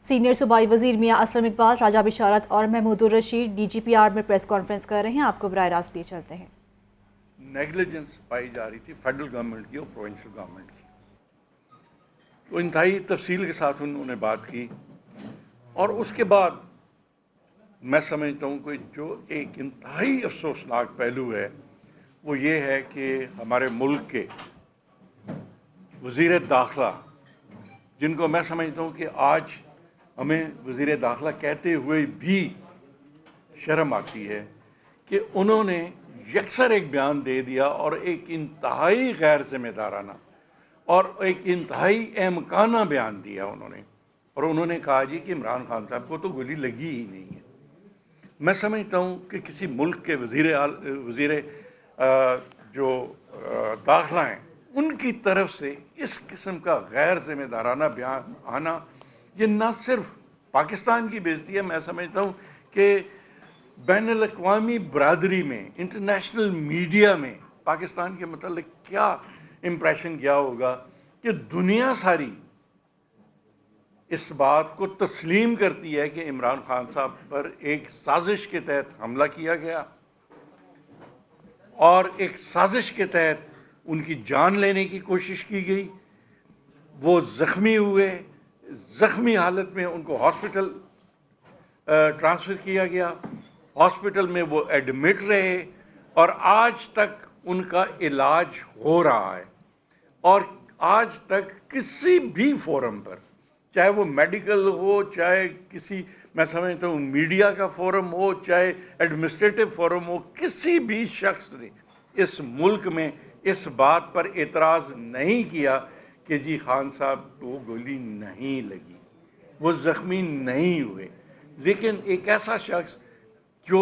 Senior सूबाई वजीर मियां असलम इकबाल, राजा बिशारत और महमूदुर रशीद DGPR में प्रेस कॉन्फ्रेंस कर रहे हैं। आपको बराह रास्त लिए चलते हैं। नेगलिजेंस पाई जा रही थी फेडरल गवर्नमेंट की और प्रोविंशियल गवर्नमेंट की, तो इंतहाई तफसील के साथ उन्होंने बात की। और उसके बाद मैं समझता हूं कि जो एक इंतहाई अफसोसनाक पहलू है वो ये है कि हमारे मुल्क के वजीर दाखिला, जिनको मैं समझता हूं कि आज हमें वजीर दाखिला कहते हुए भी शर्म आती है कि उन्होंने यकसर एक बयान दे दिया और एक इंतहाई गैर जिम्मेदाराना और एक इंतहाई अहमकाना बयान दिया उन्होंने। और उन्होंने कहा जी कि इमरान खान साहब को तो गोली लगी ही नहीं है। मैं समझता हूं कि किसी मुल्क के वजीर जो दाखिला हैं उनकी तरफ से इस किस्म का गैर जिम्मेदाराना बयान आना, ये न सिर्फ पाकिस्तान की बेइज्जती है, मैं समझता हूं कि बैनुल अक़वामी बरादरी में, इंटरनेशनल मीडिया में पाकिस्तान के मतलब क्या इंप्रेशन गया होगा कि दुनिया सारी इस बात को तस्लीम करती है कि इमरान खान साहब पर एक साजिश के तहत हमला किया गया और एक साजिश के तहत उनकी जान लेने की कोशिश की गई। वो जख्मी हुए, जख्मी हालत में उनको हॉस्पिटल ट्रांसफर किया गया, हॉस्पिटल में वो एडमिट रहे और आज तक उनका इलाज हो रहा है। और आज तक किसी भी फोरम पर, चाहे वो मेडिकल हो, चाहे किसी, मैं समझता हूं मीडिया का फोरम हो, चाहे एडमिनिस्ट्रेटिव फोरम हो, किसी भी शख्स ने इस मुल्क में इस बात पर एतराज नहीं किया कि जी खान साहब को गोली नहीं लगी, वो जख्मी नहीं हुए। लेकिन एक ऐसा शख्स जो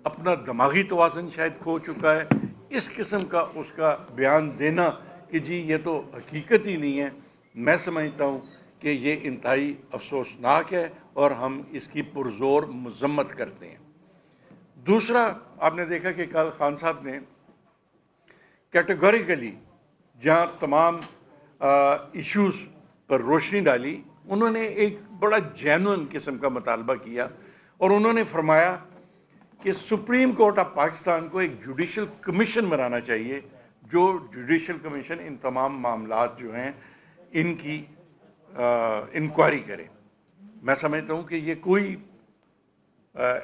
अपना दिमागी तवाज़ुन शायद खो चुका है, इस किस्म का उसका बयान देना कि जी ये तो हकीकत ही नहीं है, मैं समझता हूं कि ये इंतहाई अफसोसनाक है और हम इसकी पुरजोर मजम्मत करते हैं। दूसरा, आपने देखा कि कल खान साहब ने कैटेगोरिकली जहां तमाम इश्यूज पर रोशनी डाली, उन्होंने एक बड़ा जेन्युइन किस्म का मुतालबा किया और उन्होंने फरमाया कि सुप्रीम कोर्ट ऑफ पाकिस्तान को एक जुडिशल कमीशन बनाना चाहिए, जो जुडिशल कमीशन इन तमाम मामलात जो हैं इनकी इंक्वायरी करे। मैं समझता हूं कि ये कोई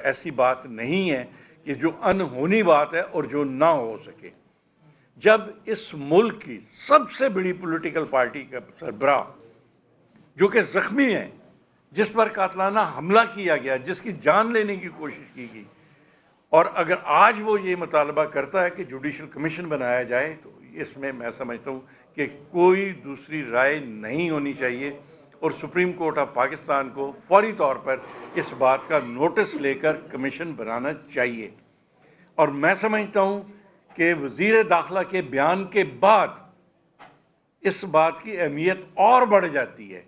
ऐसी बात नहीं है कि जो अनहोनी बात है और जो ना हो सके। जब इस मुल्क की सबसे बड़ी पॉलिटिकल पार्टी का सरबराह, जो कि जख्मी है, जिस पर कातलाना हमला किया गया, जिसकी जान लेने की कोशिश की गई, और अगर आज वो ये मुतालबा करता है कि जुडिशल कमीशन बनाया जाए, तो इसमें मैं समझता हूं कि कोई दूसरी राय नहीं होनी चाहिए और सुप्रीम कोर्ट ऑफ पाकिस्तान को फौरी तौर पर इस बात का नोटिस लेकर कमीशन बनाना चाहिए। और मैं समझता हूं कि वजीर दाखिला के बयान के बाद इस बात की अहमियत और बढ़ जाती है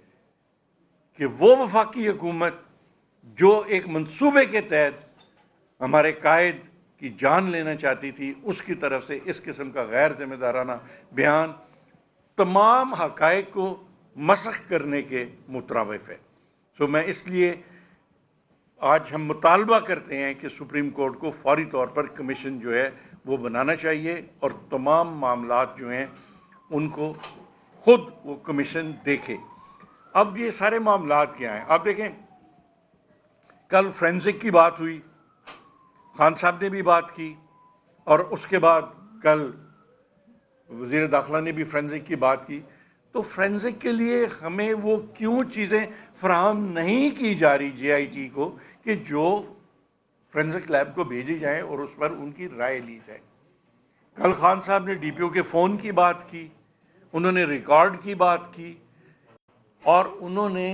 कि वो वफाकी हुकूमत जो एक मंसूबे के तहत हमारे कायद की जान लेना चाहती थी, उसकी तरफ से इस किस्म का गैर जिम्मेदाराना बयान तमाम हकायक को मसख करने के मुतराविफ है। तो मैं इसलिए आज हम मुतालबा करते हैं कि सुप्रीम कोर्ट को फौरी तौर पर कमीशन जो है वो बनाना चाहिए और तमाम मामलात जो हैं उनको खुद वो कमीशन देखे। अब ये सारे मामलात क्या हैं, आप देखें, कल फोरेंसिक की बात हुई, खान साहब ने भी बात की, और उसके बाद कल वजीर दाखिला ने भी फोरेंसिक की बात की। तो फोरेंसिक के लिए हमें वो क्यों चीजें फराहम नहीं की जा रही JIT को कि जो फोरेंसिक लैब को भेजी जाए और उस पर उनकी राय ली जाए। कल खान साहब ने DPO के फोन की बात की, उन्होंने रिकॉर्ड की बात की और उन्होंने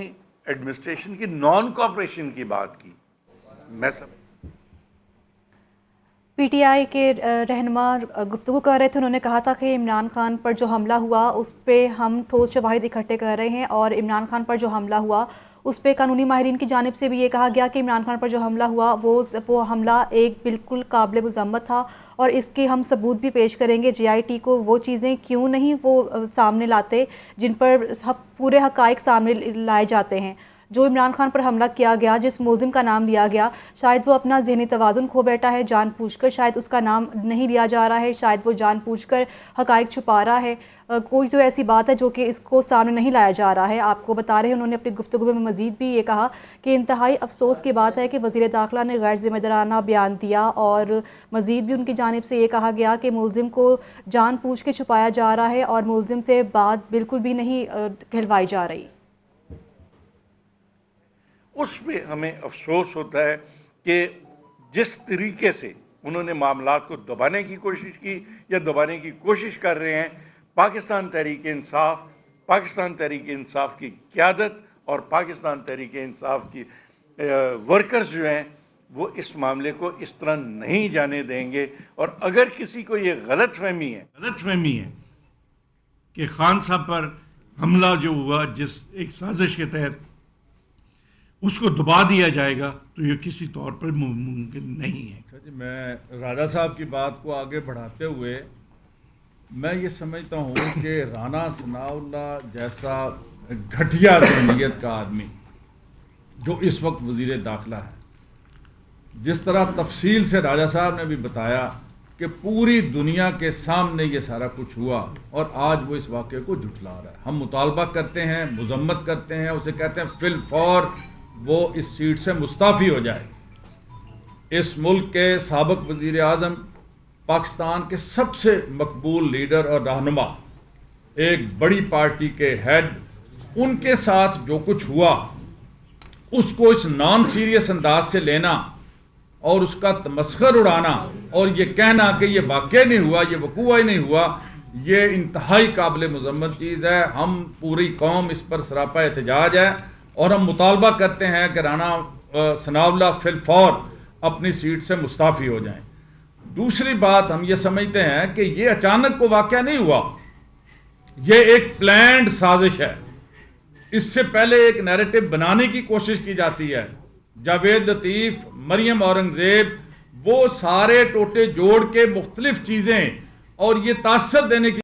एडमिनिस्ट्रेशन की नॉन कोऑपरेशन की बात की। मैं सब PTI के रहनुमा गुफ्तगू कर रहे थे, उन्होंने कहा था कि इमरान खान पर जो हमला हुआ उस पर हम ठोस शवाहिद इकट्ठे कर रहे हैं और इमरान खान पर जो हमला हुआ उस पर कानूनी माहिरीन की जानिब से भी ये कहा गया कि इमरान खान पर जो हमला हुआ वो हमला एक बिल्कुल काबिल मज़म्मत था और इसके हम सबूत भी पेश करेंगे। JIT को वो चीज़ें क्यों नहीं वो सामने लाते जिन पर पूरे हक़ाइक़ सामने लाए जाते हैं। جو عمران خان پر حملہ کیا گیا، جس ملزم کا نام لیا گیا، شاید وہ اپنا ذہنی توازن کھو بیٹھا ہے جان بوجھ کر، شاید اس کا نام نہیں لیا جا رہا ہے، شاید وہ جان بوجھ کر حقائق چھپا رہا ہے، کوئی تو ایسی بات ہے جو کہ اس کو سامنے نہیں لایا جا رہا ہے۔ آپ کو بتا رہے ہیں انہوں نے اپنی گفتگو میں مزید بھی یہ کہا کہ انتہائی افسوس کی بات ہے کہ وزیر داخلہ نے غیر ذمہ دارانہ بیان دیا، اور مزید بھی ان کی جانب سے یہ کہا گیا کہ ملزم کو جان بوجھ کے چھپایا جا رہا ہے اور ملزم سے بات بالکل بھی نہیں کہلوائی جا رہی۔ اس پہ ہمیں افسوس ہوتا ہے کہ جس طریقے سے انہوں نے معاملات کو دبانے کی کوشش کی یا دبانے کی کوشش کر رہے ہیں، پاکستان تحریک انصاف کی قیادت اور پاکستان تحریک انصاف کی ورکرز جو ہیں وہ اس معاملے کو اس طرح نہیں جانے دیں گے۔ اور اگر کسی کو یہ غلط فہمی ہے کہ خان صاحب پر حملہ جو ہوا جس ایک سازش کے تحت اس کو دبا دیا جائے گا، تو یہ کسی طور پر ممکن نہیں ہے۔ اچھا جی، میں راجہ صاحب کی بات کو آگے بڑھاتے ہوئے میں یہ سمجھتا ہوں کہ رانا ثناء اللہ جیسا گھٹیا ذہنیت کا آدمی جو اس وقت وزیر داخلہ ہے، جس طرح تفصیل سے راجہ صاحب نے بھی بتایا کہ پوری دنیا کے سامنے یہ سارا کچھ ہوا اور آج وہ اس واقعے کو جھٹلا رہا ہے۔ ہم مطالبہ کرتے ہیں، مذمت کرتے ہیں، اسے کہتے ہیں فی الفور وہ اس سیٹ سے مستعفی ہو جائے۔ اس ملک کے سابق وزیر اعظم، پاکستان کے سب سے مقبول لیڈر اور رہنما، ایک بڑی پارٹی کے ہیڈ، ان کے ساتھ جو کچھ ہوا اس کو اس نان سیریس انداز سے لینا اور اس کا تمسخر اڑانا اور یہ کہنا کہ یہ واقعہ نہیں ہوا، یہ وقوع ہی نہیں ہوا، یہ انتہائی قابل مذمت چیز ہے۔ ہم پوری قوم اس پر سراپا احتجاج ہے اور ہم مطالبہ کرتے ہیں کہ رانا ثناء اللہ فی الفور اپنی سیٹ سے مستعفی ہو جائیں۔ دوسری بات، ہم یہ سمجھتے ہیں کہ یہ اچانک کو واقعہ نہیں ہوا، یہ ایک پلانڈ سازش ہے۔ اس سے پہلے ایک نیریٹو بنانے کی کوشش کی جاتی ہے۔ جاوید لطیف، مریم اورنگزیب، وہ سارے ٹوٹے جوڑ کے مختلف چیزیں اور یہ تاثر دینے کی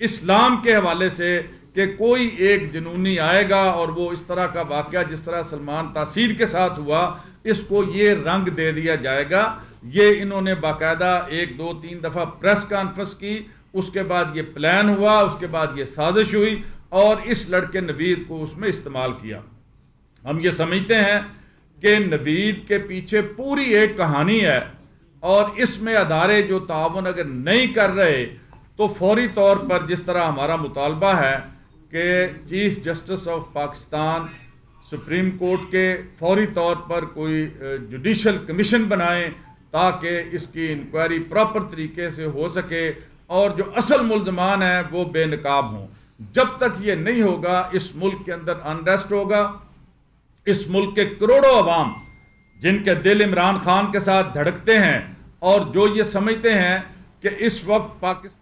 اسلام کے حوالے سے کہ کوئی ایک جنونی آئے گا اور وہ اس طرح کا واقعہ جس طرح سلمان تاثیر کے ساتھ ہوا اس کو یہ رنگ دے دیا جائے گا۔ یہ انہوں نے باقاعدہ 1 2 3 دفعہ پریس کانفرنس کی، اس کے بعد یہ پلان ہوا، اس کے بعد یہ سازش ہوئی اور اس لڑکے نوید کو اس میں استعمال کیا۔ ہم یہ سمجھتے ہیں کہ نوید کے پیچھے پوری ایک کہانی ہے اور اس میں ادارے جو تعاون اگر نہیں کر رہے تو فوری طور پر جس طرح ہمارا مطالبہ ہے کہ chief justice of Pakistan supreme court کے فوری طور پر کوئی جوڈیشل کمیشن بنائیں تاکہ اس کی انکوائری پراپر طریقے سے ہو سکے اور جو اصل ملزمان ہیں وہ بے نقاب ہوں۔ جب تک یہ نہیں ہوگا اس ملک کے اندر انریسٹ ہوگا۔ اس ملک کے کروڑوں عوام جن کے دل عمران خان کے ساتھ دھڑکتے ہیں اور جو یہ سمجھتے ہیں کہ اس وقت پاکستان